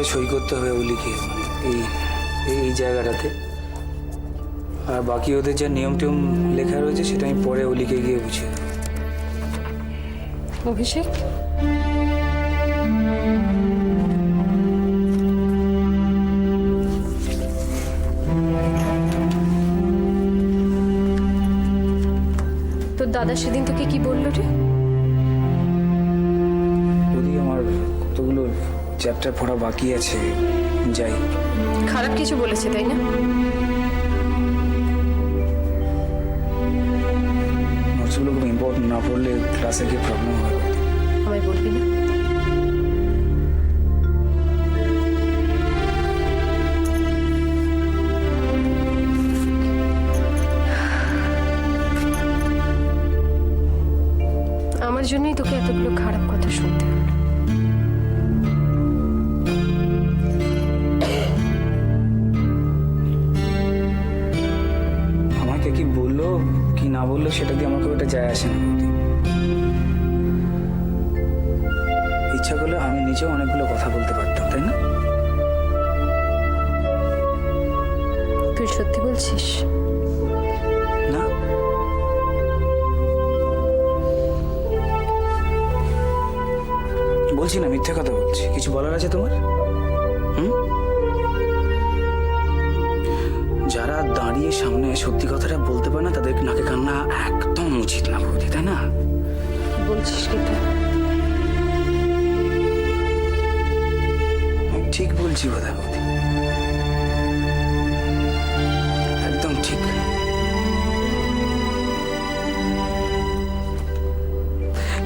সই করতে হবে ওলিকে, এই এই জায়গাটাতে। আর বাকি ওদের যা নিয়ম টিয়ম লেখা রয়েছে সেটা আমি পরে ওলিকে গিয়ে বুঝিয়ে দেবো। অভিষেক, তোর দাদা সেদিন তোকে কি বললো রে? যদি আমার কতগুলো চ্যাপ্টার পড়া বাকি আছে, যাই। খারাপ কিছু বলেছে তাই না? নোটসগুলো খুব ইম্পর্টেন্ট, না পড়লে ক্লাসে গিয়ে প্রবলেম হয়। আমায় বলবি না? আমার জন্যই তোকে এতগুলো খারাপ কথা শুনতে হলো। আমাকে কি বললো কি না বললো সেটা দিয়ে আমাকে ওটা যায় আসে না। ইচ্ছা করলে আমি নিজেও অনেকগুলো কথা বলতে পারতাম, তাই না? তুই সত্যি বলছিস? না, বলছি না, মিথ্যে কথা বলছি। কিছু বলার আছে তোমার? যারা দাঁড়িয়ে সামনে সত্যি কথাটা বলতে পারে না তাদের নাকে কান্না একদম উচিত না বৌদি, তাই না? বলছিস কিন্তু ঠিক বলছি কথা বৌদি, একদম ঠিক।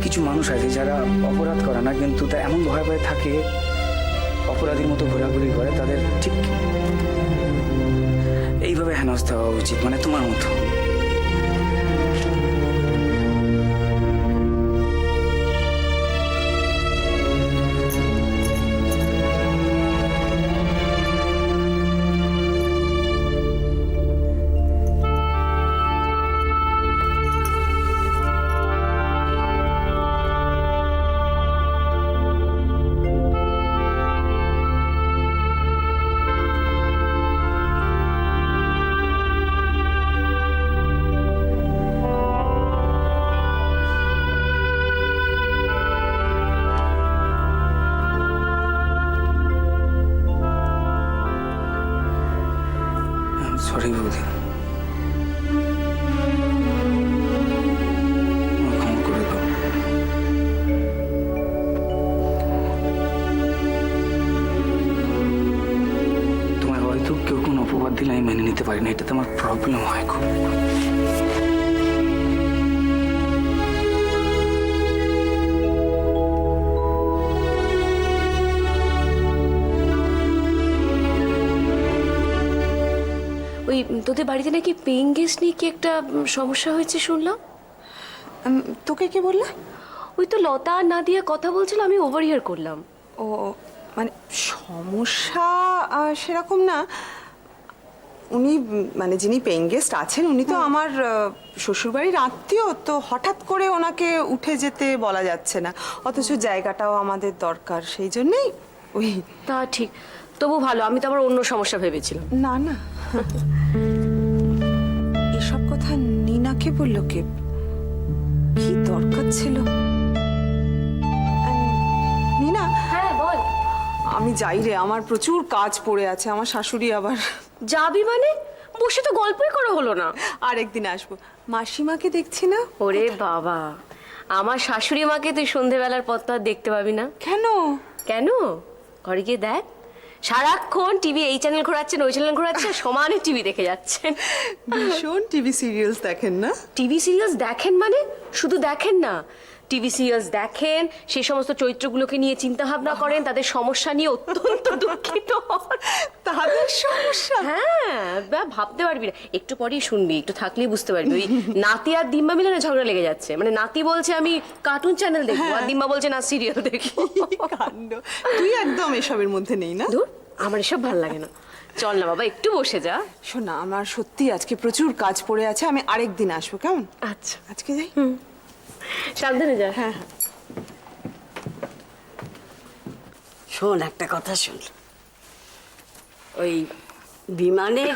কিছু মানুষ আছে যারা অপরাধ করে না, কিন্তু তা এমন ভয় ভয়ে থাকে, অপরাধীর মতো ঘোরাঘুরি করে। তাদের ঠিক এইভাবে হেনস্থা হওয়া উচিত, মানে তোমার মতো। সরি বৌদি, ক্ষমা করে দাও। তোমায় হয়তো কেউ কোনো অপবাদ দিলে আমি মেনে নিতে পারি না, এটাতে আমার প্রবলেম হয় খুব। ওই তোদের বাড়িতে নাকি পেইং গেস্ট নিয়ে কি একটা সমস্যা হয়েছে শুনলাম। তোকে কে বললে? ওই তো লতা আর নাদিয়া কথা বলছিল, আমি ওভারহিয়ার করলাম। ও মানে সমস্যা সেরকম না। উনি মানে যিনি পেইং গেস্ট আছেন উনি তো আমার শ্বশুরবাড়ির আত্মীয়, তো হঠাৎ করে ওনাকে উঠে যেতে বলা যাচ্ছে না, অথচ জায়গাটাও আমাদের দরকার, সেই জন্যই ওই। তা ঠিক, তবু ভালো, আমি তো আবার অন্য সমস্যা ভেবেছিলাম। না না, এসব কথা নীনাকে বললো কে? কি দরকার ছিল? নীনা, হ্যাঁ বল। আমি যাই রে, আমার প্রচুর কাজ পড়ে আছে। আমার শাশুড়ি আবার। যাবি মানে? বসে তো গল্পই করা হলো না। আরেকদিন আসবো। মাসিমাকে দেখছি না। ওরে বাবা, আমার শাশুড়ি মাকে তুই সন্ধেবেলার পর তো আর দেখতে পাবি না। কেন? কেন? ঘরে গিয়ে দেখ, সারাক্ষণ টিভি এই চ্যানেল ঘোরাচ্ছেন ওই চ্যানেল ঘোরাচ্ছেন, সমানে টিভি দেখে যাচ্ছেন। ভীষণ টিভি সিরিয়ালস দেখেন না? টিভি সিরিয়ালস দেখেন মানে? শুধু দেখেন না, টিভি সিরিয়ালস দেখেন, সেই সমস্ত চরিত্রগুলোকে নিয়ে চিন্তা ভাবনা করেন, তাদের সমস্যা নিয়ে অত্যন্ত দুঃখিত হন। তাদের সমস্যা? হ্যাঁ, ভাবতে পারবি না, একটু পরেই শুনবি, একটু থাকলেই বুঝতে পারবি। ওই নাতি আর দিম্মা মিলে না ঝগড়া লেগে যাচ্ছে। মানে নাতি বলছে আমি কার্টুন চ্যানেল দেখবো, আর দিম্মা বলছে না সিরিয়াল দেখবো। কাণ্ড! তুই একদম এসবের মধ্যে নেই না? ধুর, আমার এসব ভালো লাগে না। চল না বাবা, একটু বসে যা। শোনা, আমার সত্যি আজকে প্রচুর কাজ পড়ে আছে, আমি আরেকদিন আসবো, কেমন? আচ্ছা, আজকে যাই। সাবধানে যা। হ্যাঁ। শোন, একটা কথা শোন। ওই বিমানের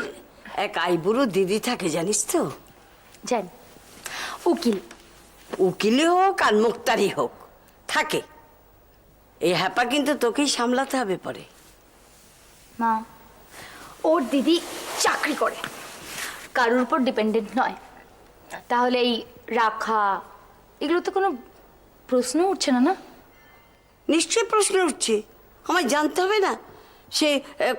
এক আইবুড়ো দিদি থাকে জানিস তো? জানি, উকিল। উকিলই হোক আর মুক্তারি হোক, থাকে। এই হ্যাপা কিন্তু তোকেই সামলাতে হবে পরে। মা, ওর দিদি চাকরি করে, কারোর উপর ডিপেন্ডেন্ট নয়। তাহলে এই রাখা এগুলো তো কোনো প্রশ্ন উঠছে না, না? নিশ্চয়ই প্রশ্ন উঠছে, আমায় জানতে হবে না সে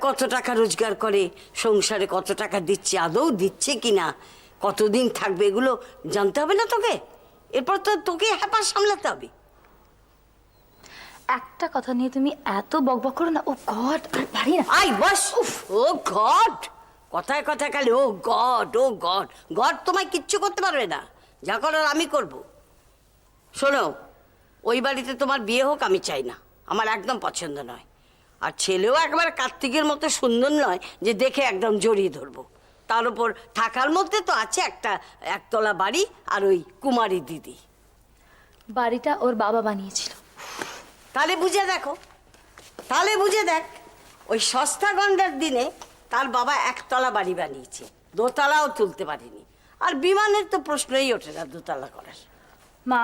কত টাকা রোজগার করে, সংসারে কত টাকা দিচ্ছে, আদৌ দিচ্ছে কিনা, কতদিন থাকবে, এগুলো জানতে হবে না তোকে? এরপর তো তোকে হ্যাপা সামলাতে হবে। একটা কথা নিয়ে তুমি এত বকবক করো না। ও গড, আর পারি না। I boss. ও গড, কথায় কথায় খালি ও গড ও গড। গড তোমায় কিচ্ছু করতে পারবে না, যা করার আমি করব। শোনো, ওই বাড়িতে তোমার বিয়ে হোক আমি চাই না, আমার একদম পছন্দ নয়। আর ছেলেও একবার কার্তিকের মতো সুন্দর নয় যে দেখে একদম জড়িয়ে ধরবো। তার উপর থাকার মধ্যে তো আছে একটা একতলা বাড়ি আর ওই কুমারী দিদি। বাড়িটা ওর বাবা বানিয়েছিল। তাহলে বুঝে দেখো, তাহলে বুঝে দেখ, ওই সস্তা গন্ডার দিনে তার বাবা একতলা বাড়ি বানিয়েছে, দোতলাও তুলতে পারেনি। আর বিমানের তো প্রশ্নই ওঠে না দোতলা করার। মা,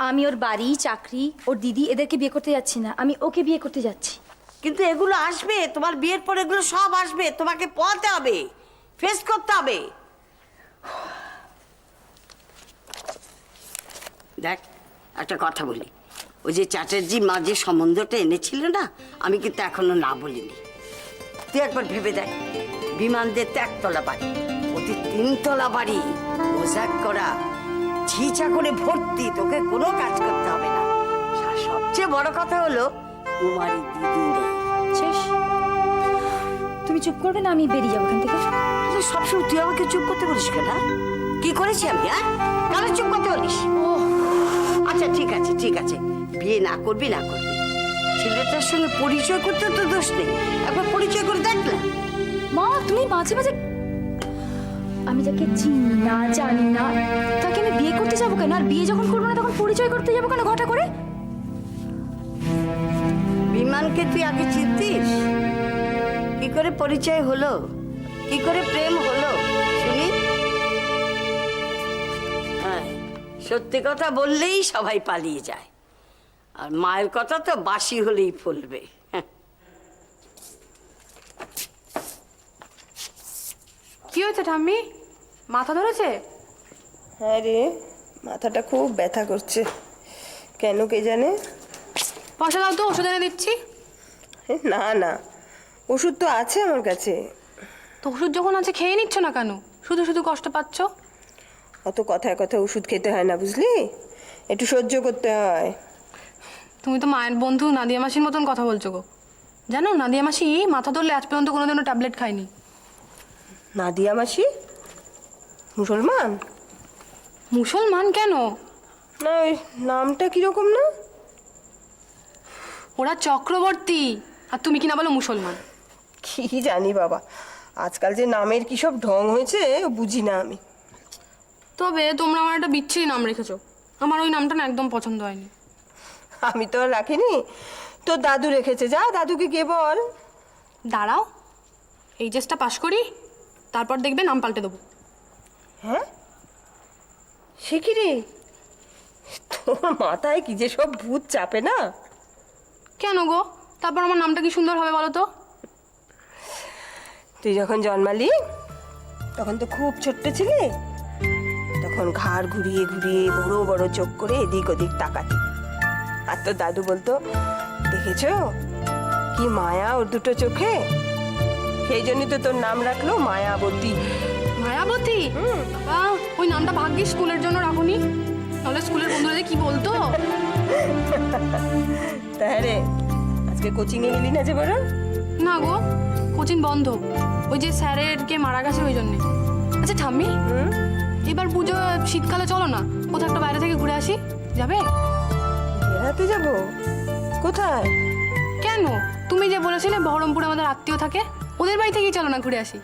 আমি ওর বাড়ি, চাকরি, ওর দিদি এদেরকে বিয়ে করতে যাচ্ছি না, আমি ওকে বিয়ে করতে যাচ্ছি। কিন্তু এগুলো আসবে, তোমার বিয়ের পর এগুলো সব আসবে, তোমাকে পোহাতে হবে, ফেস করতে হবে। দেখ, একটা কথা বলি, ওই যে চ্যাটার্জি মা যে সম্বন্ধটা এনেছিল না, আমি কিন্তু এখনো না বলিনি। তুই একবার ভেবে দেখ, বিমানদের তো একতলা বাড়ি, ওদের 3 তলা বাড়ি, মোজাক করা, ঝিঝা করে ভর্তি, তোকে কোনো কাজ করতে হবে না। আর সবচেয়ে বড় কথা হলো কুমারী দিদি নেই। শেষ। তুমি চুপ করবে না, আমি বেরিয়ে যাবো এখান থেকে। আরে সবসময় তুই আমাকে চুপ করতে বলিস কেন? কি করেছি আমি? হ্যাঁ, কেন চুপ করতে বলিস? ও আচ্ছা, ঠিক আছে ঠিক আছে, বিয়ে না করবি না করবি, ছেলেটার সঙ্গে পরিচয় করতে তো দোষ নেই, একবার পরিচয় করে দেখ না। মা, তুমি মাঝে মাঝে, আমি যাকে চিনি না জানি না তাকে আমি বিয়ে করতে যাবো কেন? আর বিয়ে যখন করবো না তখন পরিচয় করতে যাবো কেন ঘটা করে? বিমানকে তুই আগে চিনতিস? কি করে পরিচয় হলো, কি করে প্রেম হলো শুনি? হ্যাঁ, সত্যি কথা বললেই সবাই পালিয়ে যায়, আর মায়ের কথা তো বাসি হলেই ফলবে। কি হয়েছে ঠাম্মি, মাথা ধরেছে? হ্যাঁ রে, মাথাটা খুব ব্যথা করছে, কেন কে জানে। পয়সা দাও তো, ওষুধ এনে দিচ্ছি। না না, ওষুধ তো আছে আমার কাছে। তো ওষুধ যখন আছে খেয়ে নিচ্ছ না কেন? শুধু শুধু কষ্ট পাচ্ছ। অত কথায় কথায় ওষুধ খেতে হয় না, বুঝলি, একটু সহ্য করতে হয়। তুমি তো মায়ের বন্ধু নাদিয়া মাসির মতন কথা বলছো গো। জানো, নাদিয়া মাসি মাথা ধরলে আজ পর্যন্ত কোনোদিনও ট্যাবলেট খায়নি। নাদিয়া মাসি মুসলমান? মুসলমান কেন? না, ওই নামটা কিরকম না? ওরা চক্রবর্তী, আর তুমি কিনা বলো মুসলমান। কি জানি বাবা, আজকাল যে নামের কি সব ঢং হয়েছে বুঝি না আমি। তবে তোমরা আমার একটা বিচ্ছিরি নাম রেখেছো, আমার ওই নামটা না একদম পছন্দ হয়নি। আমি তো আর রাখিনি, তোর দাদু রেখেছে, যা দাদুকে গিয়ে বল। দাঁড়াও, এইচএসটা পাশ করি, তারপর দেখবে নাম পাল্টে দেবো। হ্যাঁ, সে কি রে, তোর মাথায় কি যে সব ভূত চাপে না। কেন গো, তারপর আমার নামটা কি সুন্দর হবে বলো তো? তুই যখন জন্মালি তখন তো খুব ছোট্ট ছিলে, তখন ঘাড় ঘুরিয়ে ঘুরিয়ে বড় বড় চোখ করে এদিক ওদিক তাকাতি, আর তোর দাদু বলতো, দেখেছো কি মায়া ওর দুটো চোখে, সেই জন্যই তো তোর নাম রাখলো মায়াবতী। মায়াবতী? বাবা, ওই নামটা ভাগ্যিস স্কুলের জন্য রাখুনি, তাহলে স্কুলের বন্ধুরা যে কি বলতো। তাই রে, আজকে কোচিং এ নিলি না যে বড়? না গো, কোচিং বন্ধ, ওই যে স্যারের কে মারা গেছে ওই জন্যে। আচ্ছা ঠাম্মি, এবার পুজো শীতকালে চলো না কোথাও একটা বাইরে থেকে ঘুরে আসি, যাবে? বেড়াতে যাব? কোথায়? কেন, তুমি যে বলেছিলে বহরমপুরে আমাদের আত্মীয় থাকে, ওদের বাড়ি থেকেই চলো না ঘুরে আসি।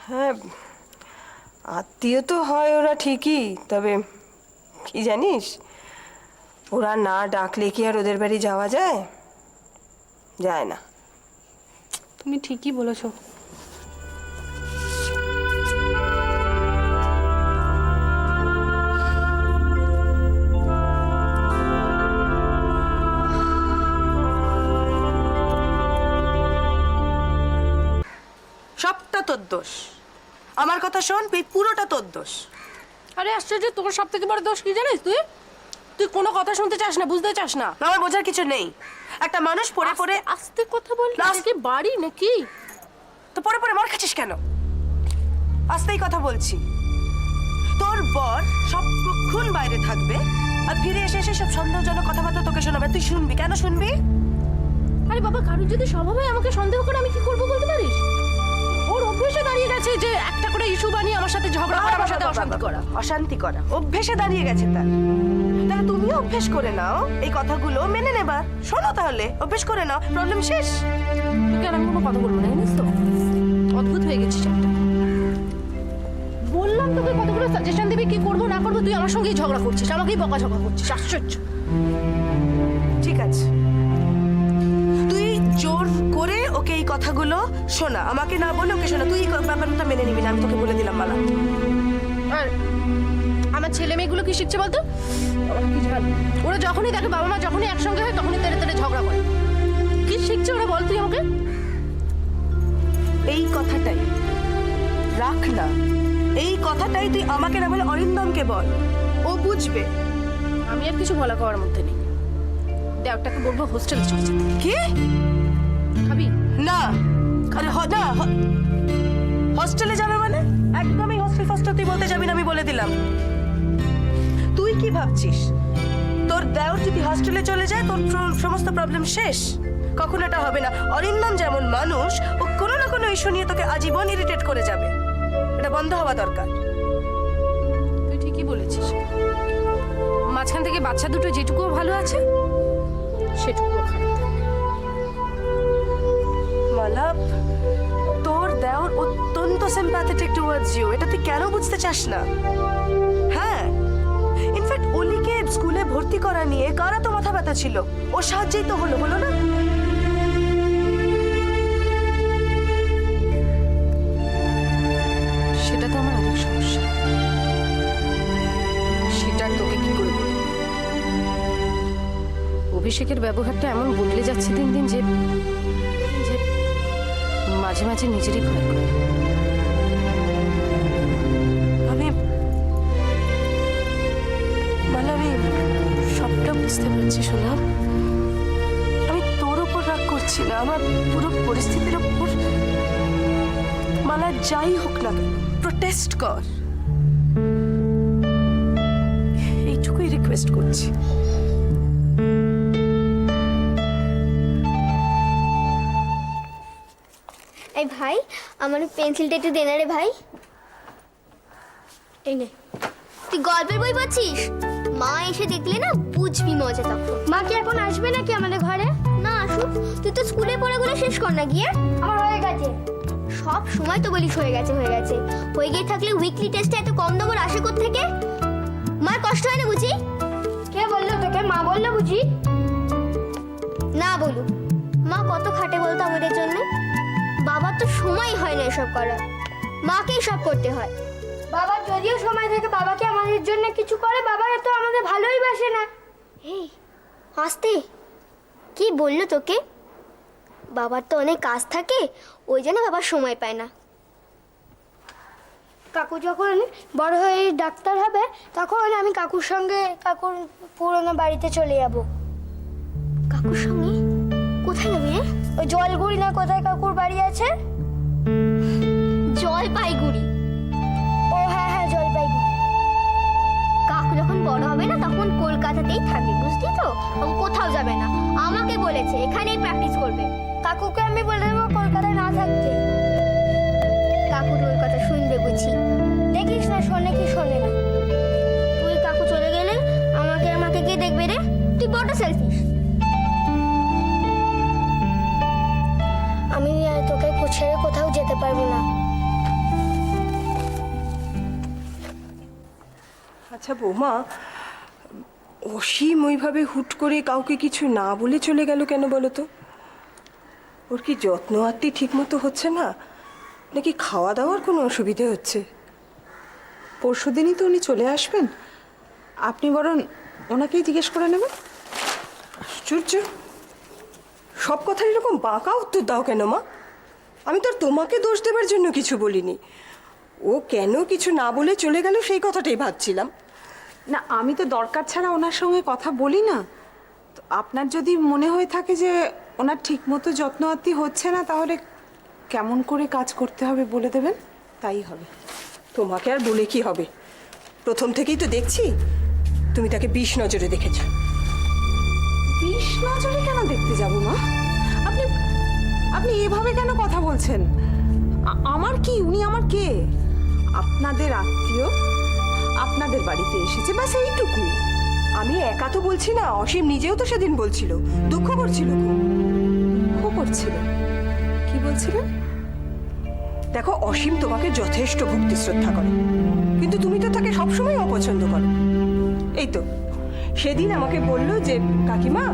হ্যাঁ, আত্মীয় তো হয় ওরা ঠিকই, তবে কি জানিস, ওরা না ডাকলে কি আর ওদের বাড়ি যাওয়া যায়? যায় না। তুমি ঠিকই বলেছো। সবটা তোর দোষ। আমার কথা শোন, এই পুরোটা তোর দোষ। আরে আশ্চর্য, তোর সব থেকে বড় দোষ কি জানিস তুই? তুই কোনো কথা শুনতে চাস না, বুঝতে চাস না। আমার বোঝার কিছু নেই। একটা মানুষ পড়ে পড়ে আস্তে কথা বল, কি বাড়ি নাকি? তো পড়ে পড়ে মার খাচ্ছিস কেন? আস্তেই কথা বলছি। তোর বর সবক্ষণ বাইরে থাকবে আর ফিরে এসে এসে সব সন্দেহজনক কথাবার্তা তোকে শোনাবে, তুই শুনবি। কেন শুনবি? আরে বাবা, কারোর যদি স্বভাব হয় আমাকে সন্দেহ করে, আমি কি করবো বলতে পারিস? ওর অভ্যেসে দাঁড়িয়ে গেছে যে একটা করে ইস্যু বানিয়ে আমার সাথে ঝগড়া করা, আমার সাথে অশান্তি করা। অশান্তি করা অভ্যেসে দাঁড়িয়ে গেছে তার। তাহলে তুমিও অভ্যেস করে নাও এই কথাগুলো মেনে নেবার। শোনো, তাহলে অভ্যেস করে নাও, প্রবলেম শেষ। তোকে আর আমি কোনো কথা বলবো না, জানিস তো? অদ্ভুত হয়ে গেছিস একটা। বললাম তোকে কতগুলো সাজেশন দিবি, কি করবো না করবো, তুই আমার সঙ্গেই ঝগড়া করছিস, আমাকেই বকাঝকা করছিস। আশ্চর্য। ঠিক আছে, তুই জোর করে ওকে এই কথাগুলো শোনা, আমাকে না বলে ওকে শোনা। তুই এই ব্যাপারটা মেনে নিবি না, আমি তোকে বলে দিলাম মালা। আর আমার ছেলে মেয়েগুলো কি শিখছে বলতো? আমার কি জানি, ওরা যখনই দেখে বাবা মা যখনই একসঙ্গে হয় তখনই তেড়ে তেড়ে ঝগড়া করে। কি শিখছে ওরা বল তুই আমাকে? এই কথাটাই রাখ না, এই কথাটাই তুই আমাকে না বলে অরিন্দমকে বল, ও বুঝবে। আমি আর কিছু বলা করার মধ্যে নেই। দেওরটাকে বলবো হোস্টেলে চলে যেতে। কি? খাবি না, আরে না, হস্টেলে যাবে মানে? একদমই হস্টেল ফস্টেল তুই বলতে যাবি না, আমি বলে দিলাম। তুই কি ভাবছিস তোর দেওর যদি হস্টেলে চলে যায় তোর সমস্ত প্রবলেম শেষ? কখন এটা হবে না। অরিন্দম যেমন মানুষ, ও কোনো না কোনো ইস্যু নিয়ে তোকে আজীবন ইরিটেট করে যাবে। এটা বন্ধ হওয়া দরকার। তুই ঠিকই বলেছিস। মাঝখান থেকে বাচ্চা দুটো যেটুকুও ভালো আছে সেটুকুও খারাপ। মালা, তোর দেওর অত্যন্ত সিম্প্যাথেটিক টুয়ার্ডস ইউ, এটা তুই কেন বুঝতে চাস না? হ্যাঁ, ইনফ্যাক্ট অলিকে স্কুলে ভর্তি করা নিয়ে কারা তো মাথা ব্যথা ছিল, ওর সাহায্যেই তো হলো না? সেটা তো আমার অনেক সমস্যা। সেটা তোকে কি করে বলবো? অভিষেকের ব্যবহারটা এমন বদলে যাচ্ছে দিন দিন যে যে মাঝে মাঝে নিজেরই ভয় করে। আমি সবটা বুঝতে পারছি সোনা। আমি তোর উপর রাগ করছি না, আমার পুরো পরিস্থিতির উপর। মালা, যাই হোক না কেন প্রোটেস্ট কর, এইটুকুই রিকোয়েস্ট করছি। এই ভাই, আমার পেন্সিলটা একটু দে না রে ভাই। এই নে। তুই গল্পের বই পড়ছিস? মা এসে দেখলে না বুঝবি মজা তখন। মা কি এখন আসবে নাকি আমাদের ঘরে? না আসুক, তুই তো স্কুলে পড়াগুলো শেষ কর না গিয়ে। আমার হয়ে গেছে। সব সময় তো বলিস হয়ে গেছে হয়ে গেছে। হয়ে গিয়ে থাকলে উইকলি টেস্টে এত কম নম্বর আসে কোত্থেকে? মার কষ্ট হয় না বুঝি? কে বললো তোকে? মা বললো বুঝি? না বলুক, মা কত খাটে বলতো আমাদের জন্য। বাবার তো সময় হয় না এসব করার, মাকেই সব করতে হয়। বাবার যদিও সময় থাকে, বাবাকে আমাদের জন্য কিছু করে, বাবা তো আমাদের ভালোই বাসে না। এই আস্তে, কি বললো তোকে? বাবার তো অনেক কাজ থাকে, ওই জন্য বাবার সময় পায় না। কাকু যখন বড় হয়ে ডাক্তার হবে তখন আমি কাকুর সঙ্গে কাকুর পুরনো বাড়িতে চলে যাব। কাকুর সঙ্গে? কোথায় যাবি রে? ওই জলগুড়ি না কোথায় কাকুর বাড়ি আছে? জলপাইগুড়ি। ও হ্যাঁ হ্যাঁ, জলপাইগুড়ি। কাকু যখন বড় হবে না তখন কলকাতাতেই থাকবে, বুঝলি তো? ও কোথাও যাবে না, আমাকে বলেছে এখানেই প্র্যাকটিস করবে। কাকুকে আমি বলে দেবো কলকাতায় না থাকতে। কাকুর ওই কথা শুনবে বুঝি? দেখিস না শোনে কি শোনে না। তুই কাকু চলে গেলে আমাকে কে দেখবে রে? তুই বড় সেলফিশ। আমি তোকে ছেড়ে কোথাও যেতে পারবো না। আচ্ছা বৌমা, অসীম ওইভাবে হুট করে কাউকে কিছু না বলে চলে গেল কেন বলো তো? ওর কি যত্ন আত্মি ঠিক মতো হচ্ছে না, নাকি খাওয়া দাওয়ার কোনো অসুবিধে হচ্ছে? পরশুদিনই তো উনি চলে আসবেন, আপনি বরং ওনাকেই জিজ্ঞেস করে নেবেন। আশ্চর্য, সব কথার এরকম বাঁকা উত্তর দাও কেন মা? আমি তো আর তোমাকে দোষ দেবার জন্য কিছু বলিনি। ও কেন কিছু না বলে চলে গেল সেই কথাটাই ভাবছিলাম। না, আমি তো দরকার ছাড়া ওনার সঙ্গে কথা বলি না। তো আপনার যদি মনে হয়ে থাকে যে ওনার ঠিক মতো যত্ন আত্তি হচ্ছে না, তাহলে কেমন করে কাজ করতে হবে বলে দেবেন, তাই হবে। তোমাকে আর বলে কি হবে, প্রথম থেকেই তো দেখছি তুমি তাকে 20 নজরে দেখেছো। 20 নজরে কেন দেখতে যাব মা? আপনি আপনি এভাবে কেন কথা বলছেন? আমার কি, উনি আমার কে? আপনাদের আত্মীয়, আপনাদের বাড়িতে এসেছে, ব্যাস এইটুকুই। আমি একা তো বলছি না, অসীম নিজেও তো সেদিন বলছিল, দুঃখ করছিল খুব। খুব করছিল। কি বলছিলেন? দেখো, অসীম তোমাকে যথেষ্ট ভক্তি শ্রদ্ধা করে, কিন্তু তুমি তো তাকে সবসময় অপছন্দ করো। এই তো সেদিন আমাকে বললো যে কাকিমা,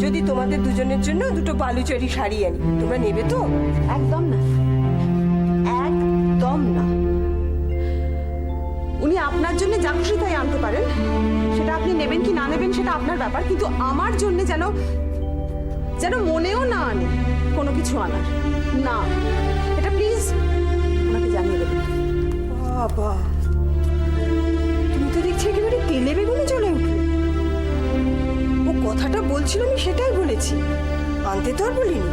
যদি তোমাদের দুজনের জন্য দুটো বালুচরি শাড়ি আনি, তোমরা নেবে তো? একদম না, একদম না। উনি আপনার জন্য যা খুশি তাই আনতে পারেন, সেটা আপনি নেবেন কি না নেবেন সেটা আপনার ব্যাপার, কিন্তু আমার জন্য যেন যেন মনেও না আনে কোনো কিছু আনার না। এটা প্লিজ ওনাকে জানিয়ে দেবেন। বাবা, তুমি তো দেখছি একেবারে তেলে বেগুনে চলে উঠলে। ও কথাটা বলছিল, আমি সেটাই বলেছি, আনতে তো আর বলিনি।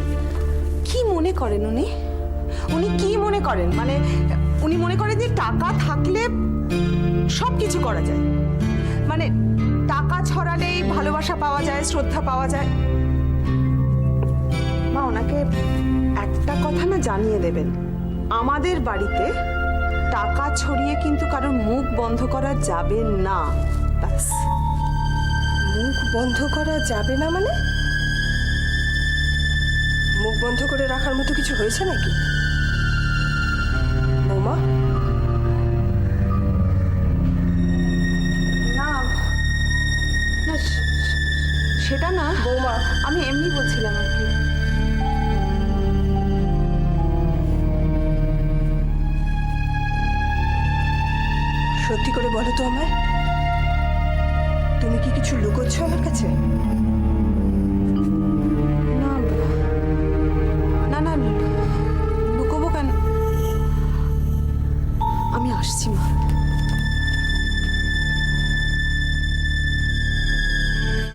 কি মনে করেন উনি? উনি কি মনে করেন? মানে উনি মনে করেন যে টাকা থাকলে সব কিছু করা যায়, মানে টাকা ছড়ালেই ভালোবাসা পাওয়া যায়, শ্রদ্ধা পাওয়া যায়। মা, ওনাকে একটা কথা না জানিয়ে দেবেন, আমাদের বাড়িতে টাকা ছড়িয়ে কিন্তু কারোর মুখ বন্ধ করা যাবে না, ব্যাস। মুখ বন্ধ করা যাবে না মানে? মুখ বন্ধ করে রাখার মতো কিছু হয়েছে নাকি বৌমা? না না, সেটা না বৌমা, আমি এমনি বলছিলাম আর কি। সত্যি করে বলো তো আমায়, তুমি কি কিছু লুকোচ্ছ আমার কাছে? না না না, লুকোবো কেন? আমি আসছি মা।